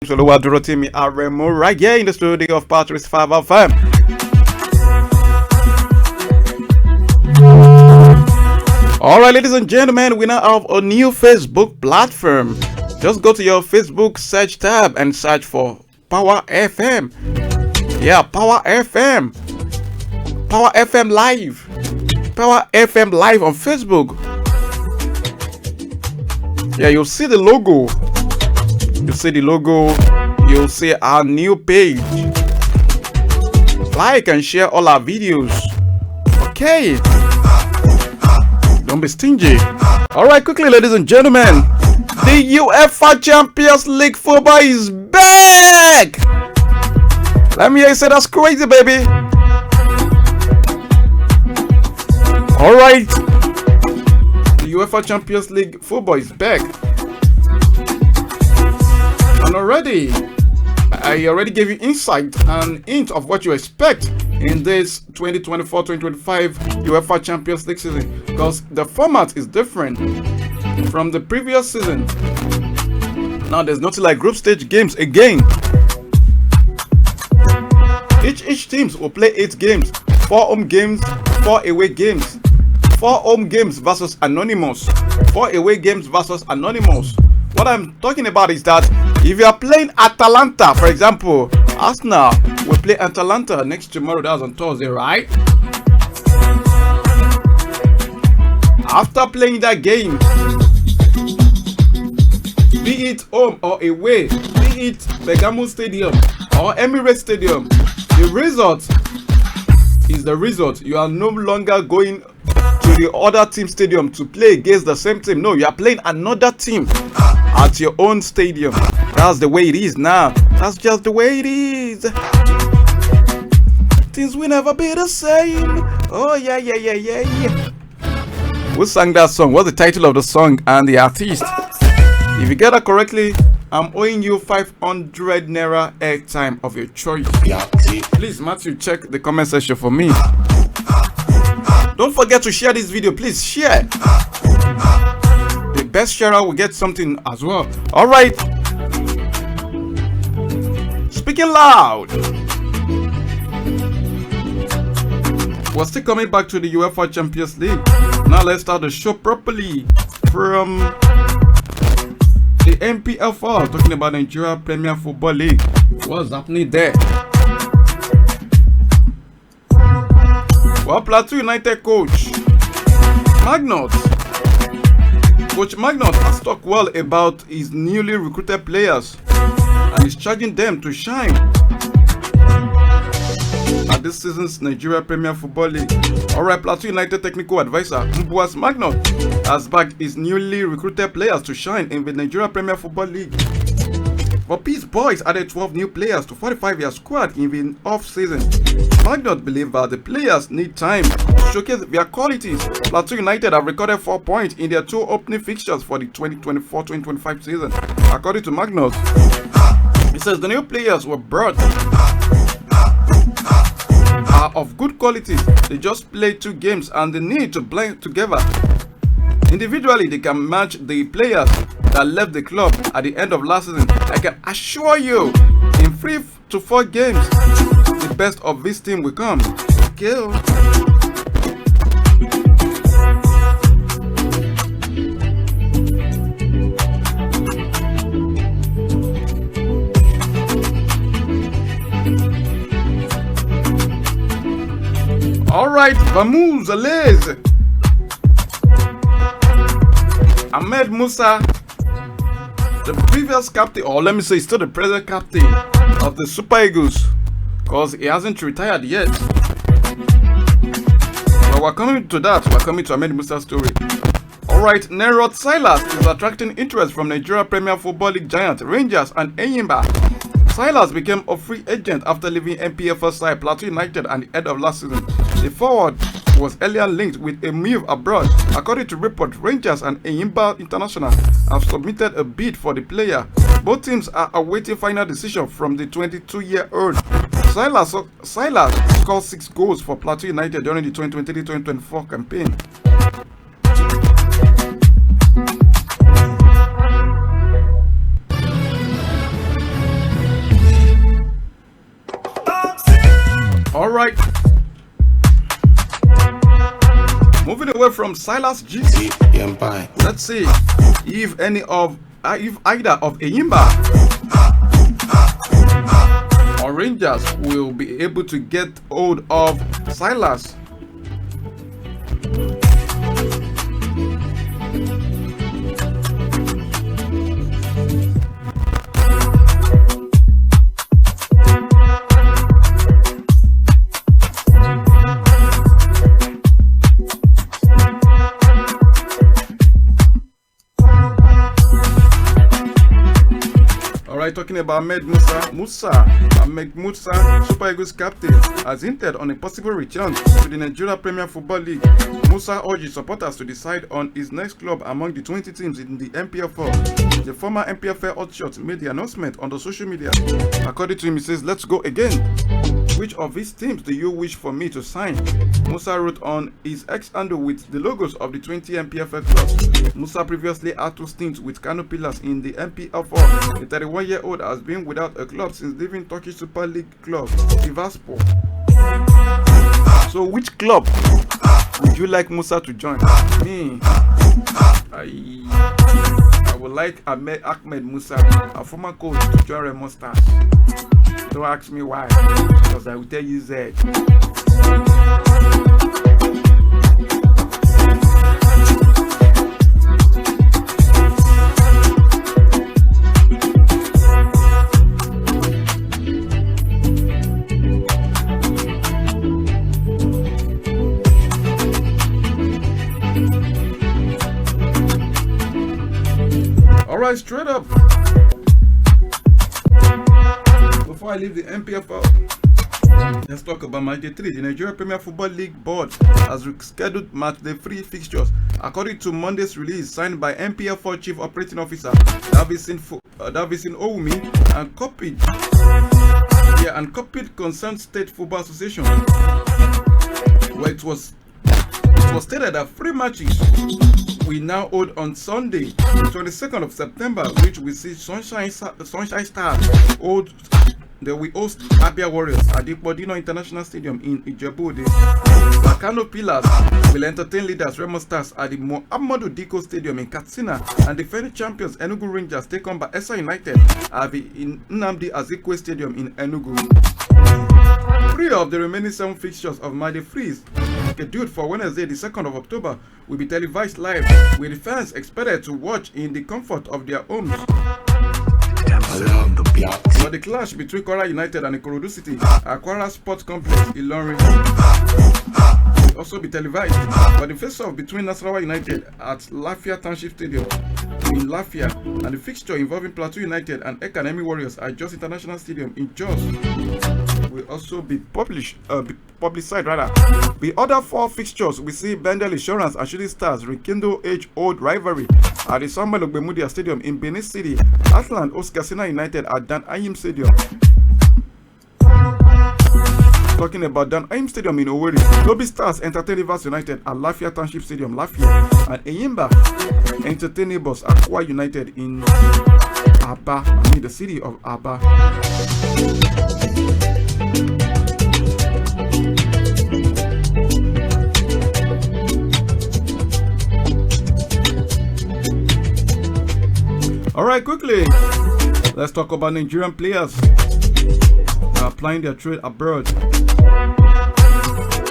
Oluwadurotimi Aremu right here in the studio of Power365 FM. Alright, ladies and gentlemen, we now have a new Facebook platform. Just go to your Facebook search tab and search for Power FM. Yeah, Power FM. Power FM Live. Power FM Live on Facebook. Yeah, you'll see the logo. You'll see the logo. You'll see our new page. Like and share all our videos. Okay. Don't be stingy. Alright, quickly, ladies and gentlemen. The UEFA Champions League football is back. Let me hear you say that's crazy, baby. Alright. The UEFA Champions League football is back. And I already gave you insight and hint of what you expect in this 2024-2025 UEFA Champions League season, because the format is different from the previous season. Now there's nothing like group stage games again. Each teams will play 8 games, 4 home games, 4 away games, 4 home games versus anonymous, 4 away games versus anonymous. What I'm talking about is that if you are playing Atalanta, for example, Arsenal will play Atalanta next tomorrow, that's on Thursday, right? After playing that game, be it home or away, be it Bergamo Stadium or Emirates Stadium, the result is the result. You are no longer going to the other team stadium to play against the same team. No, you are playing another team at your own stadium. That's the way it is now. That's just the way it is. Things will never be the same. Oh yeah. Who sang that song? What's the title of the song and the artist? If you get that correctly, I'm owing you 500 naira airtime of your choice. Please, Matthew, check the comment section for me. Don't forget to share this video. Please share. The best sharer will get something as well. Alright. Speaking loud. We're still coming back to the UEFA Champions League. Now let's start the show properly from the MPFL, talking about Nigeria Premier Football League. What's happening there? Well, Plateau United coach Coach Magnus has talked well about his newly recruited players and is charging them to shine at this season's Nigeria Premier Football League. Alright, Plateau United technical advisor Mbuas Magnus has backed his newly recruited players to shine in the Nigeria Premier Football League. But Peace Boys added 12 new players to 45-year squad in the off-season. Magnus believes that the players need time to showcase their qualities. Plateau United have recorded 4 points in their 2 opening fixtures for the 2024-2025 season. According to Magnus, he says the new players were brought are of good quality. They just played 2 games and they need to blend together. Individually, they can match the players that left the club at the end of last season. I can assure you, in 3 to 4 games, the best of this team will come. Okay. Alright, vamos, allez. Ahmed Musa, the previous captain, or let me say still the present captain of the Super Eagles, because he hasn't retired yet. But we're coming to that. We're coming to Ahmed Musa's story. Alright, Nerot Silas is attracting interest from Nigeria Premier Football League giant Rangers and Enyimba. Silas became a free agent after leaving MPFL side Plateau United at the end of last season. The forward was earlier linked with a move abroad. According to report, Rangers and Enyimba International have submitted a bid for the player. Both teams are awaiting final decision from the 22-year-old. Silas scored 6 goals for Plateau United during the 2023-2024 campaign. All right. Moving away from Silas GC, let's see if either of Eyimba or Rangers will be able to get hold of Silas. Talking about Ahmed Musa, Super Eagles captain, has hinted on a possible return to the Nigeria Premier Football League. Musa urged supporters to decide on his next club among the 20 teams in the MPFL. The former MPFL hotshot made the announcement on the social media. According to him, he says, "Let's go again. Which of these teams do you wish for me to sign?" Musa wrote on his X handle with the logos of the 20 MPFL clubs. Musa previously had 2 stints with Kano Pillars in the MPFL. The 31-year-old has been without a club since leaving Turkish Super League club Sivasspor. So which club would you like Musa to join? Me, I would like Ahmed Musa, a former coach, to join Remo Stars. Don't ask me why, because I will tell you that. Alright, straight up. Before I leave the MPFL, let's talk about match day 3. The Nigeria Premier Football League board has rescheduled match day 3 fixtures. According to Monday's release signed by MPFL Chief Operating Officer Davison Owumi and copied Concerned State Football Association, where it was stated that 3 matches we now hold on Sunday, the 22nd of September, which we see Sunshine Stars hold. They will host Abia Warriors at the Bodino International Stadium in Ijebu-Ode. Kano Pillars will entertain leaders Remo Stars at the Muhammadu Diko Stadium in Katsina, and defending champions Enugu Rangers take on by Esa United at the Nnamdi Azikiwe Stadium in Enugu. 3 of the remaining 7 fixtures of Made Freeze, scheduled for Wednesday, the 2nd of October, will be televised live, with fans expected to watch in the comfort of their homes. For the clash between Kwara United and Ikorodu City at Kwara Sports Complex, Ilorin, will also be televised. For the face-off between Nasarawa United at Lafia Township Stadium in Lafia, and the fixture involving Plateau United and Academy Warriors at Jos International Stadium in Jos will also be publicized. The other 4 fixtures we see Bendel Insurance and Shooting Stars rekindle age-old rivalry at the Samuel Ogbemudia Stadium in Benin City. Atlant hosts Katsina United at Dan Ayim Stadium. Talking about Dan Ayim Stadium in Owerri, Lobby Stars entertain Rivers United at Lafia Township Stadium, Lafia, and Eyimba entertain neighbors Akwa United in Aba, the city of Aba. Alright, quickly, let's talk about Nigerian players applying their trade abroad.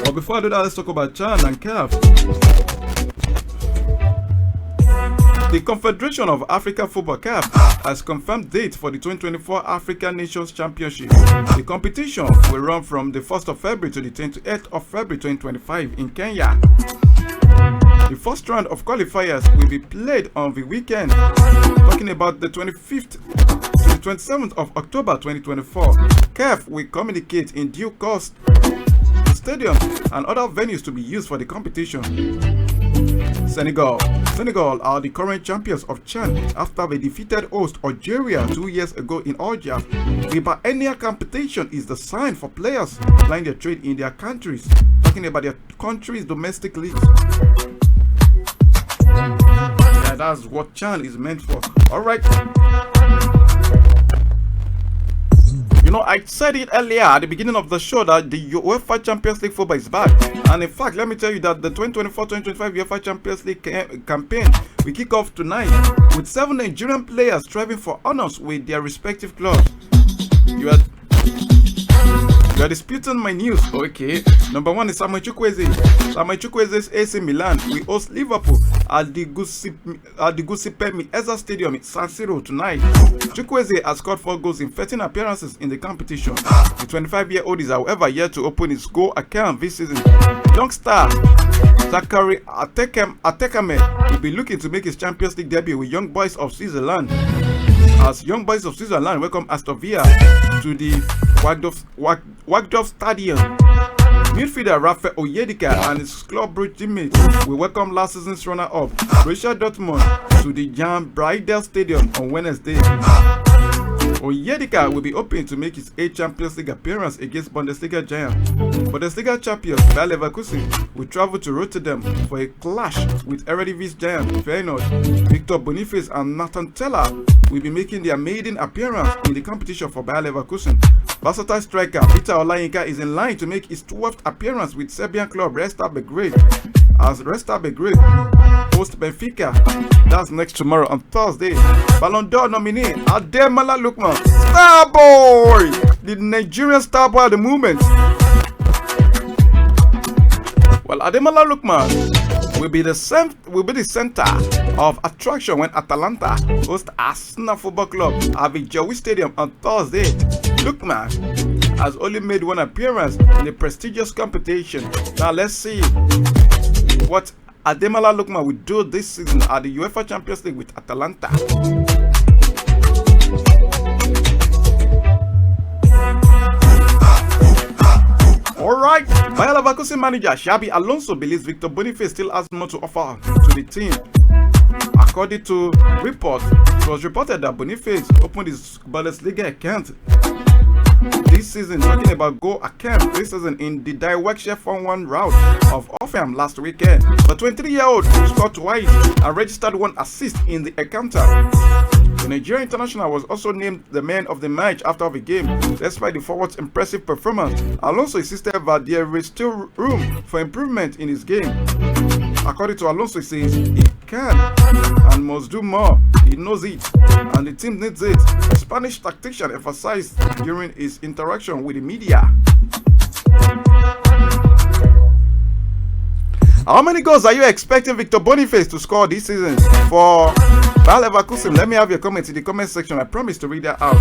But before I do that, let's talk about CHAN and CAF. The Confederation of African Football CAF has confirmed date for the 2024 African Nations Championship. The competition will run from the 1st of February to the 28th of February 2025 in Kenya. The first round of qualifiers will be played on the weekend, talking about the 25th to the 27th of October 2024. CAF will communicate in due course the stadium and other venues to be used for the competition. Senegal are the current champions of CHAN after they defeated host Algeria 2 years ago in Algiers. The biennial competition is the sign for players plying their trade in their countries, talking about their country's domestic leagues. Yeah, that's what CHAN is meant for. Alright. You know, I said it earlier at the beginning of the show that the UEFA Champions League football is back. And in fact, let me tell you that the 2024-2025 UEFA Champions League campaign will kick off tonight with 7 Nigerian players striving for honors with their respective clubs. You are disputing my news. Okay. Number 1 is Samuel Chukwueze. Samuel Chukwueze's AC Milan will host Liverpool at the Giuseppe Meazza Stadium in San Siro tonight. Chukwueze has scored 4 goals in 13 appearances in the competition. The 25-year-old is, however, yet to open his goal account this season. Young star Zachary Atekame will be looking to make his Champions League debut with Young Boys of Switzerland. As Young Boys of Switzerland welcome Aston Villa to the Wagdorf Stadium. Midfielder Rafael Onyedika and his club teammates will welcome last season's runner-up Borussia Dortmund to the Jan Breidel Stadium on Wednesday. Onyedika will be hoping to make his 8th Champions League appearance against Bundesliga giant. Bundesliga champions Bayer Leverkusen will travel to Rotterdam for a clash with Eredivisie giant Feyenoord. Victor Boniface and Nathan Teller will be making their maiden appearance in the competition for Bayer Leverkusen. Versatile striker Peter Olayinka is in line to make his 12th appearance with Serbian club Red Star Belgrade, as Red Star Belgrade host Benfica. That's next tomorrow on Thursday. Ballon d'Or nominee Ademola Lookman, Starboy, the Nigerian starboy at the moment. Well, Ademola Lookman will be the center of attraction when Atalanta host Arsenal Football Club at the Joey Stadium on Thursday. Lookman has only made 1 appearance in the prestigious competition. Now let's see what Ademola Lookman will do this season at the UEFA Champions League with Atalanta. Alright, Bayer Leverkusen manager Xabi Alonso believes Victor Boniface still has more to offer to the team. According to reports, it was reported that Boniface opened his Bundesliga account this season, talking about goal account this season in the Direction 4-1 route of Offenham last weekend. The 23-year-old scored twice and registered 1 assist in the encounter. The Nigerian international was also named the man of the match after the game. Despite the forward's impressive performance, Alonso insisted that there is still room for improvement in his game. According to Alonso, he says he can and must do more. He knows it, and the team needs it. The Spanish tactician emphasized during his interaction with the media. How many goals are you expecting Victor Boniface to score this season for Bayer Leverkusen? Let me have your comments in the comment section. I promise to read that out.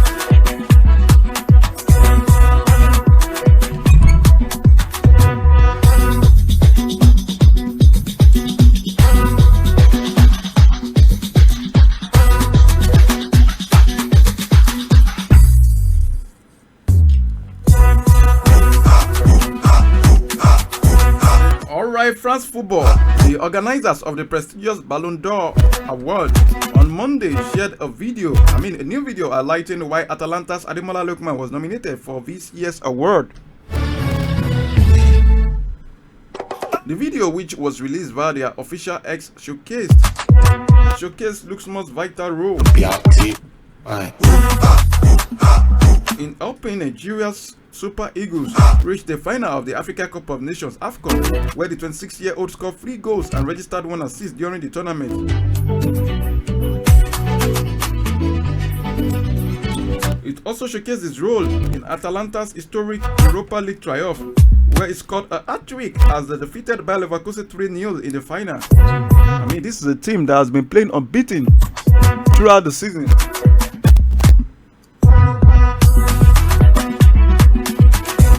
France Football, the organizers of the prestigious Ballon d'Or award, on Monday shared a new video highlighting why Atalanta's Ademola Lookman was nominated for this year's award. The video, which was released via their official X, showcased Lookman's vital role in helping Nigeria's Super Eagles reached the final of the Africa Cup of Nations AFCON, where the 26-year-old scored 3 goals and registered 1 assist during the tournament. It also showcased his role in Atalanta's historic Europa League triumph, where he scored a hat-trick as they defeated Bayer Leverkusen 3-0 in the final. I mean, this is a team that has been playing unbeaten throughout the season.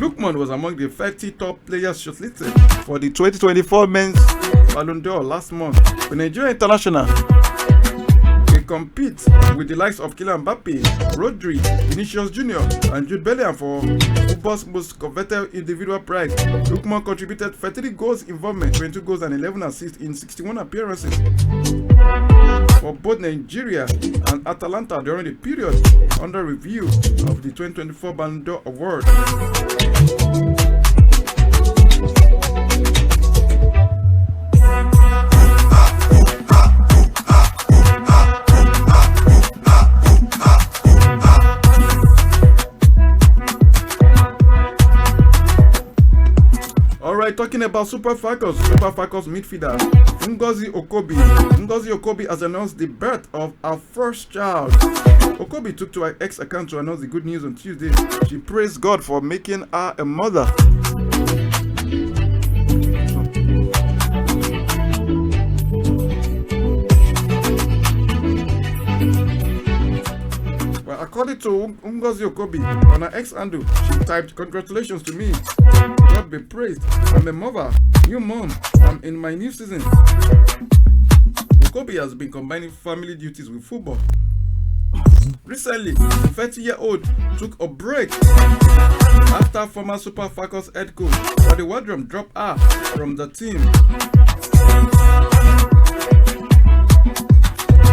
Lookman was among the 30 top players shortlisted for the 2024 Men's Ballon d'Or last month. The Nigerian international will compete with the likes of Kylian Mbappe, Rodri, Vinicius Jr. and Jude Bellingham for football's most coveted individual prize. Lookman contributed 33 goals involvement, 22 goals and 11 assists in 61 appearances for both Nigeria and Atalanta during the period under review of the 2024 Ballon d'Or award. talking about Super Falcons midfielder Ngozi Okobi. Ngozi Okobi has announced the birth of our first child. Okobi took to her X account to announce the good news on Tuesday. She praised God for making her a mother. Well, according to Ngozi Okobi, on her X handle, she typed, "Congratulations to me. God be praised. I'm a mother, new mom. I'm in my new season." Okobi has been combining family duties with football. Recently, the 30-year-old took a break after former Super Falcons head coach Waddy Wardrum dropped her from the team.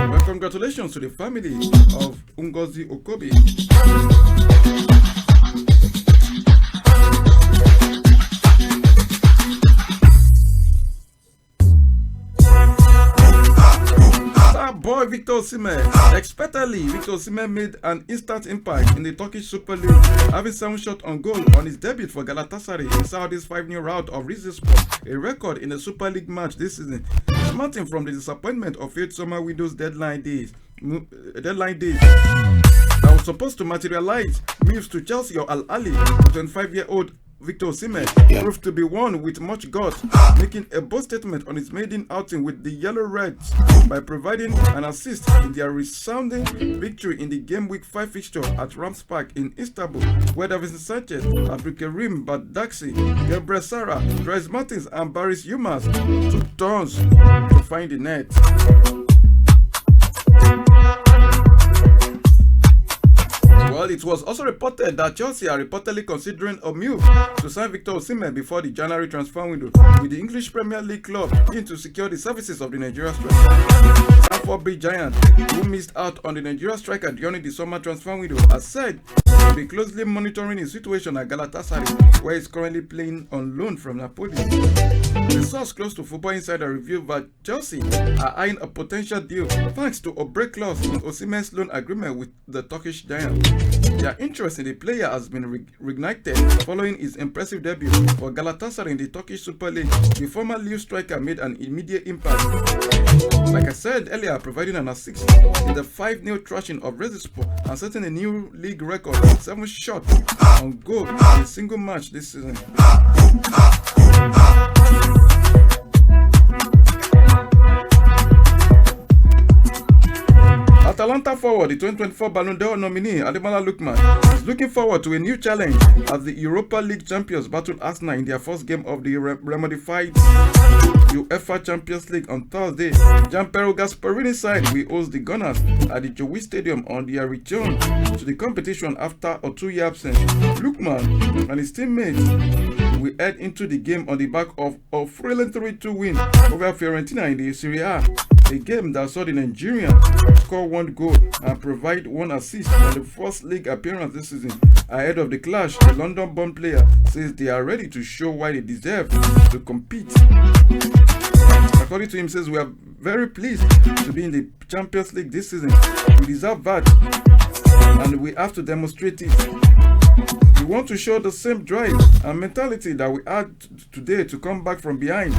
Well, congratulations to the family of Ngozi Okobi. Boy Victor Osimhen. Expectedly, Victor Osimhen made an instant impact in the Turkish Super League, having 7 shots on goal on his debut for Galatasaray in Saudi's 5-0 rout of Rizespor, a record in a Super League match this season. Smarting from the disappointment of 8 summer windows deadline days that was supposed to materialize moves to Chelsea or Al Ahly, the 25-year-old Victor Osimhen proved to be one with much guts, making a bold statement on his maiden outing with the Yellow Reds by providing an assist in their resounding victory in the game week 5 fixture at Rams Park in Istanbul, where Davinson Sanchez, Abdulkarim Badaxi, Gabriel Sara, Dries Martins and Baris Yilmaz took turns to find the net. Well, it was also reported that Chelsea are reportedly considering a move to sign Victor Osimhen before the January transfer window, with the English Premier League club keen to secure the services of the Nigeria striker. Stamford Bridge Giant, who missed out on the Nigeria striker during the summer transfer window, has said to be closely monitoring his situation at Galatasaray, where he's currently playing on loan from Napoli. The source close to Football Insider revealed that Chelsea are eyeing a potential deal thanks to a break clause in Osimhen's loan agreement with the Turkish giant. Their interest in the player has been reignited following his impressive debut for Galatasaray in the Turkish Super League. The former Lille striker made an immediate impact, like I said earlier, providing an assist in the 5-0 thrashing of Rizespor and setting a new league record with 7 shots on goal in a single match this season. Atalanta forward, the 2024 Ballon d'Or nominee Ademola Lookman, is looking forward to a new challenge as the Europa League champions battle Arsenal in their first game of the remodified UEFA Champions League on Thursday. Gianpiero Gasperini's side will host the Gunners at the Joey Stadium on their return to the competition after a 2-year absence. Lookman and his teammates will head into the game on the back of a thrilling 3-2 win over Fiorentina in the Serie A, a game that saw the Nigerian score 1 goal and provide 1 assist on the first league appearance this season. Ahead of the clash, the London-born player says they are ready to show why they deserve to compete. According to him, says, "We are very pleased to be in the Champions League this season. We deserve that and we have to demonstrate it. We want to show the same drive and mentality that we had today to come back from behind.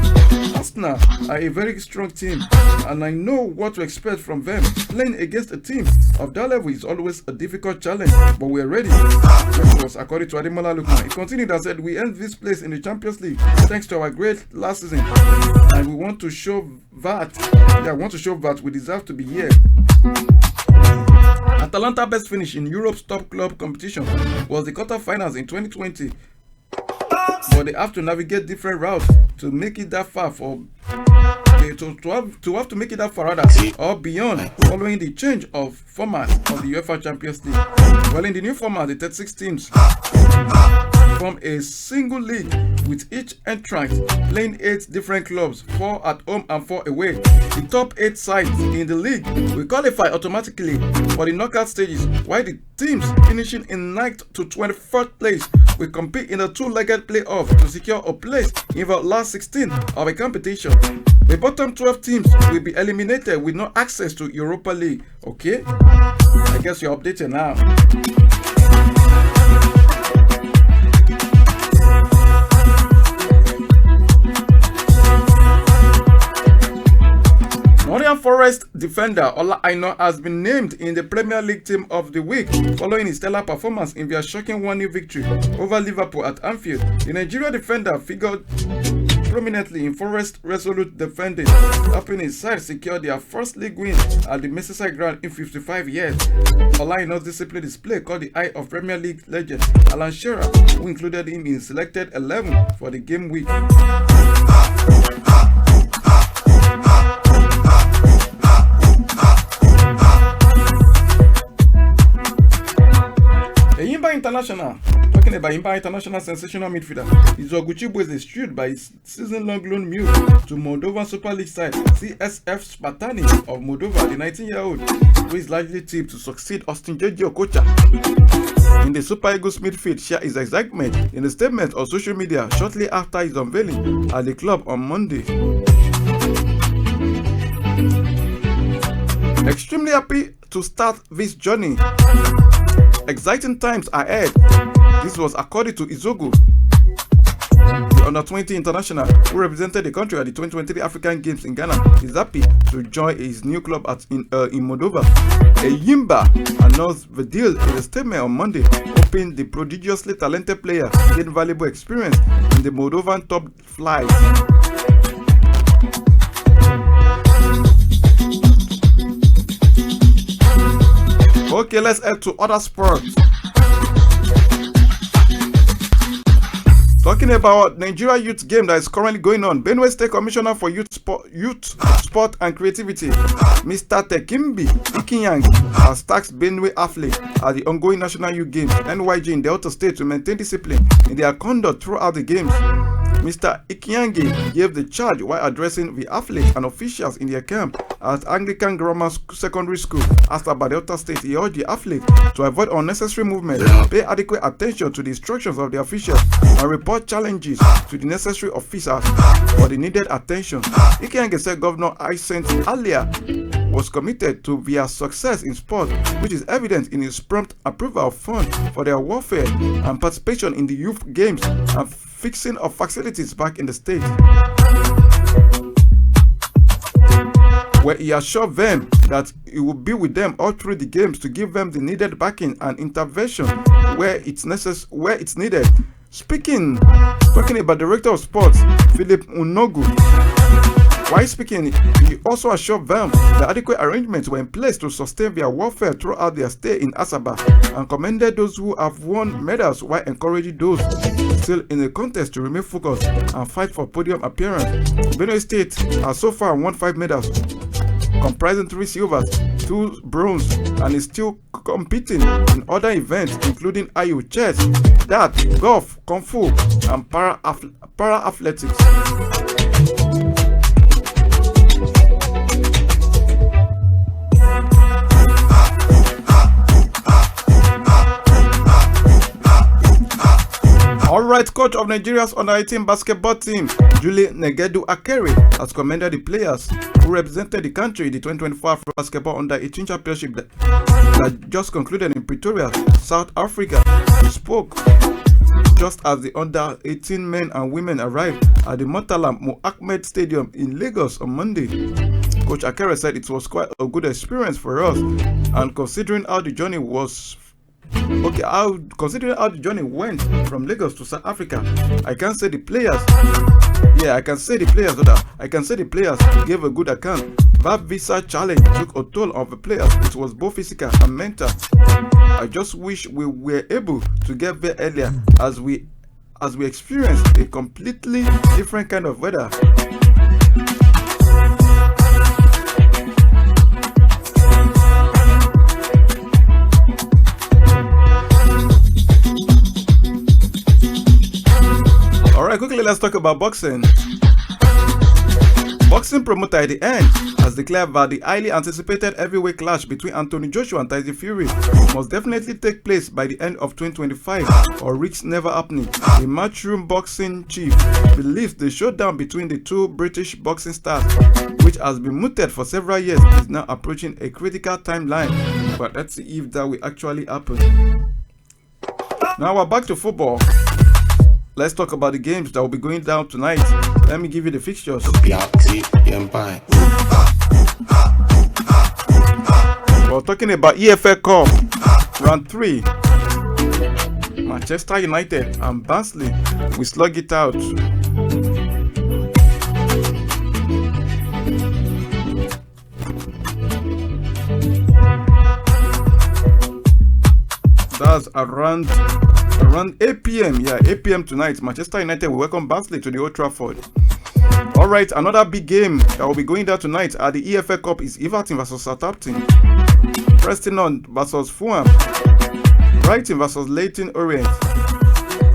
Arsenal are a very strong team and I know what to expect from them. Playing against a team of that level is always a difficult challenge, but we're ready." This was according to Ademola Lookman. He continued and said, "We earned this place in the Champions League thanks to our great last season and we want to show that we deserve to be here." Atalanta best finish in Europe's top club competition was the quarterfinals in 2020, but they have to navigate different routes to make it that far to have to make it that far or beyond following the change of format of the UEFA Champions League. Well, in the new format, the 36 teams form a single league with each entrant playing 8 different clubs, 4 at home and 4 away. The top 8 sides in the league will qualify automatically for the knockout stages, while the teams finishing in 9th to 24th place will compete in a 2-legged playoff to secure a place in the last 16 of a competition. The bottom 12 teams will be eliminated with no access to Europa League. Okay? I guess you're updated now. Forest defender Ola Aina has been named in the Premier League Team of the Week following his stellar performance in their shocking 1-0 victory over Liverpool at Anfield. The Nigeria defender figured prominently in Forest's resolute defending, helping his side secure their first league win at the Merseyside ground in 55 years. Ola Aina's disciplined display caught the eye of Premier League legend Alan Shearer, who included him in selected 11 for the game week. International. Talking about Imba International sensational midfielder, Izoguchi is eschewed by his season-long loan move to Moldovan Super League side CSF Spartani of Moldova, the 19-year-old, who is likely tipped to succeed Austin J.J. Okocha in the Super Eagles midfield. Shared his excitement in a statement on social media shortly after his unveiling at the club on Monday. Extremely happy to start this journey. Exciting times ahead. This was according to Izogu, the under-20 international who represented the country at the 2023 African Games in Ghana. He's happy to join his new club in Moldova. Eyimba announced the deal in a statement on Monday, hoping the prodigiously talented player gained valuable experience in the Moldovan top flight. Okay, let's head to other sports. Talking about Nigeria youth game that is currently going on, Benue State Commissioner for Youth Sport and Creativity, Mr. Tekimbi Ikinyang, has tasked Benue athletes at the ongoing National Youth Games (NYG) in Delta State to maintain discipline in their conduct throughout the games. Mr. Ikiyangi gave the charge while addressing the athletes and officials in their camp at Anglican Grammar Secondary School. Asked about Delta State, he urged the athletes to avoid unnecessary movement, pay adequate attention to the instructions of the officials, and report challenges to the necessary officers for the needed attention. Ikiyangi said Governor Hyacinth Alia was committed to their success in sport, which is evident in his prompt approval of funds for their welfare and participation in the youth games and fixing of facilities back in the state, where he assured them that he will be with them all through the games to give them the needed backing and intervention where it's needed. Talking about Director of Sports Philip Unogu, while speaking, he also assured them that adequate arrangements were in place to sustain their welfare throughout their stay in Asaba, and commended those who have won medals while encouraging those still in the contest to remain focused and fight for podium appearance. Benue State has so far won 5 medals, comprising 3 silvers, 2 bronze, and is still competing in other events including IU, chess, dart, golf, kung fu, and para athletics. Alright, coach of Nigeria's under-18 basketball team, Julie Negedu Akere, has commended the players who represented the country in the 2024 Afro Basketball Under-18 Championship that just concluded in Pretoria, South Africa. He spoke just as the under-18 men and women arrived at the Murtala Mohammed Stadium in Lagos on Monday. Coach Akere said it was quite a good experience for us, and considering how the journey went from Lagos to South Africa, I can say the players gave a good account. That visa challenge took a toll on the players. It was both physical and mental. I just wish we were able to get there earlier, as we experienced a completely different kind of weather. Alright, quickly let's talk about boxing. Boxing promoter at the end has declared that the highly anticipated heavyweight clash between Anthony Joshua and Tyson Fury must definitely take place by the end of 2025 or risk never happening. The Matchroom boxing chief believes the showdown between the two British boxing stars, which has been mooted for several years, is now approaching a critical timeline. But let's see if that will actually happen. Now we're back to football. Let's talk about the games that will be going down tonight. Let me give you the fixtures. We're talking about EFL Cup round 3. Manchester United and Barnsley will slug it out. That's around 8 p.m. Yeah, 8 p.m. tonight. Manchester United will welcome Barnsley to the Old Trafford. All right, another big game that will be going down tonight at the EFL Cup is Everton versus Southampton, Preston versus Fulham, Brighton versus Leyton Orient.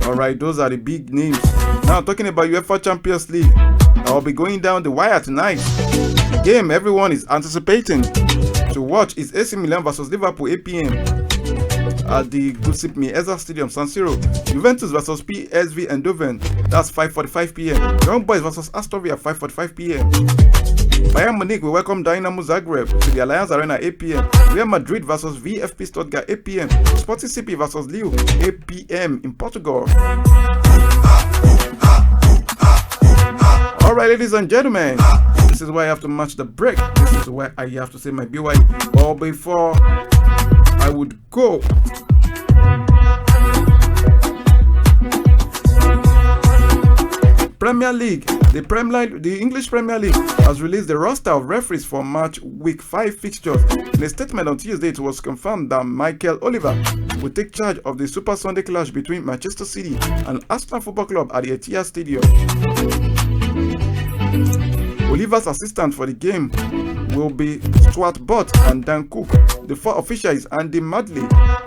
All right, those are the big names. Now talking about UEFA Champions League, that will be going down the wire tonight. The game everyone is anticipating to watch is AC Milan versus Liverpool 8 p.m. at the Giuseppe Meazza Stadium, San Siro. Juventus versus PSV Eindhoven, that's 5:45 p.m. Young Boys versus Aston Villa 5:45 p.m. Bayern Munich will welcome Dynamo Zagreb to the Allianz Arena 8 p.m. Real Madrid versus VfB Stuttgart 8 p.m. Sporting CP versus Lille 8 p.m. in Portugal. Alright, ladies and gentlemen, this is where I have to match the break. This is where I have to say my BY. But before I would go, Premier League. The English Premier League has released the roster of referees for match week 5 fixtures. In a statement on Tuesday, it was confirmed that Michael Oliver will take charge of the Super Sunday clash between Manchester City and Arsenal Football Club at the Etihad Stadium. Oliver's assistant for the game will be Stuart Butt and Dan Cook. The 4 officials Andy Madley,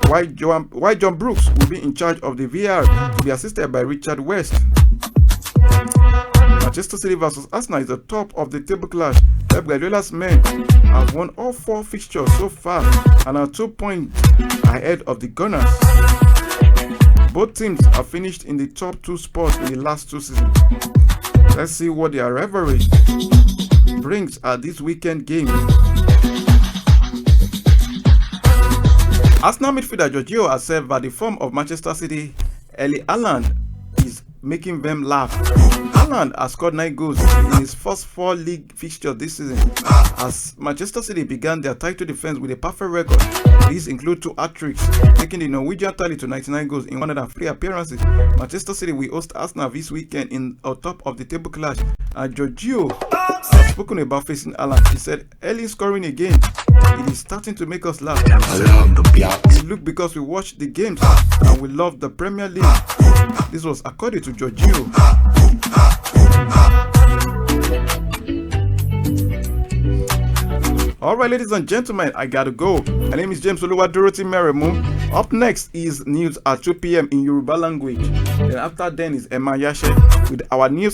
while John Brooks will be in charge of the VAR, to be assisted by Richard West. Manchester City versus Arsenal is the top of the table clash. Pep Guardiola's men have won all 4 fixtures so far and are 2 points ahead of the Gunners. Both teams have finished in the top 2 spots in the last 2 seasons. Let's see what their rivalry brings at this weekend game. Arsenal midfielder Jorginho has said that the form of Manchester City Erling Haaland is making them laugh. Haaland has scored 9 goals in his first 4 league fixtures this season, as Manchester City began their title defense with a perfect record. These include 2 hat-tricks, taking the Norwegian tally to 99 goals in 103 appearances. Manchester City will host Arsenal this weekend in a top of the table clash, and Jorginho has spoken about facing Haaland. He said, "Early scoring again. It is starting to make us laugh. We look because we watch the games and we love the Premier League." This was according to Jorginho. Alright, ladies and gentlemen, I gotta go. My name is James Oluwadoroti Meremu. Up next is news at 2 p.m. in Yoruba language. Then after then is Emma Yashe with our news.